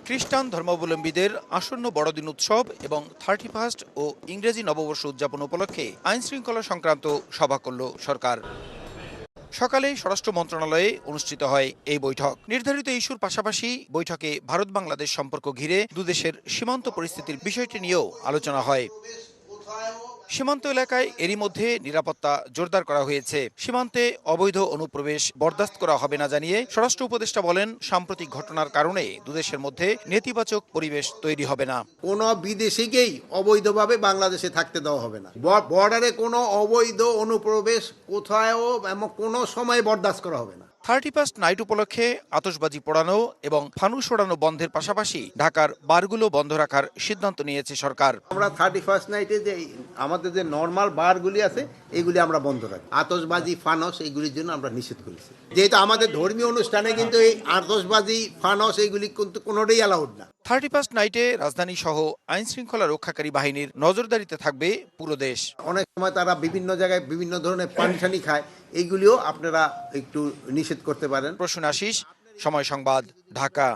খ্রিস্টান ধর্মাবলম্বীদের আসন্ন বড়দিন উৎসব এবং 31 ও ইংরেজি নববর্ষ উদযাপন উপলক্ষে আইনশৃঙ্খলা সংক্রান্ত সভা করল সরকার। সকালে স্বরাষ্ট্র মন্ত্রণালয়ে অনুষ্ঠিত হয় এই বৈঠক। নির্ধারিত ইস্যুর পাশাপাশি বৈঠকে ভারত বাংলাদেশ সম্পর্ক ঘিরে দুদেশের সীমান্ত পরিস্থিতির বিষয়টি নিয়েও আলোচনা হয়। সীমান্ত এলাকায় এরই মধ্যে নিরাপত্তা জোরদার করা হয়েছে। সীমান্তে অবৈধ অনুপ্রবেশ বরদাস্ত করা হবে না জানিয়ে স্বরাষ্ট্র উপদেষ্টা বলেন, সাম্প্রতিক ঘটনার কারণে দুদেশের মধ্যে নেতিবাচক পরিবেশ তৈরি হবে না। কোনো বিদেশিকেই অবৈধভাবে বাংলাদেশে থাকতে দেওয়া হবে না। বর্ডারে কোনো অবৈধ অনুপ্রবেশ কোথাও এবং কোনো সময় বরদাস্ত করা হবে না। 31 নাইট উপলক্ষে আতশবাজি পোড়ানো এবং ফানুস ওড়ানো বন্ধের পাশাপাশি ঢাকার বারগুলো বন্ধ রাখার সিদ্ধান্ত নিয়েছে সরকার। আমরা 31 নাইটে যে আমাদের যে নর্মাল বারগুলি আছে এগুলি আমরা বন্ধ রাখি। আতশবাজি ফানস এইগুলির জন্য আমরা নিষেধ করেছি, যেহেতু আমাদের ধর্মীয় অনুষ্ঠানে কিন্তু এই আতশবাজি ফানস এইগুলি কিন্তু কোনোটাই অ্যালাউড না। 31 নাইটে রাজধানী সহ আইন শৃঙ্খলা রক্ষাকারী বাহিনীর নজরদারিতে থাকবে পুরো দেশ। অনেক সময় তারা বিভিন্ন জায়গায় বিভিন্ন ধরনের পানি টানি খায়, এইগুলিও আপনারা একটু নিষেধ করতে পারেন। প্রসূন আশিস, সময় সংবাদ, ঢাকা।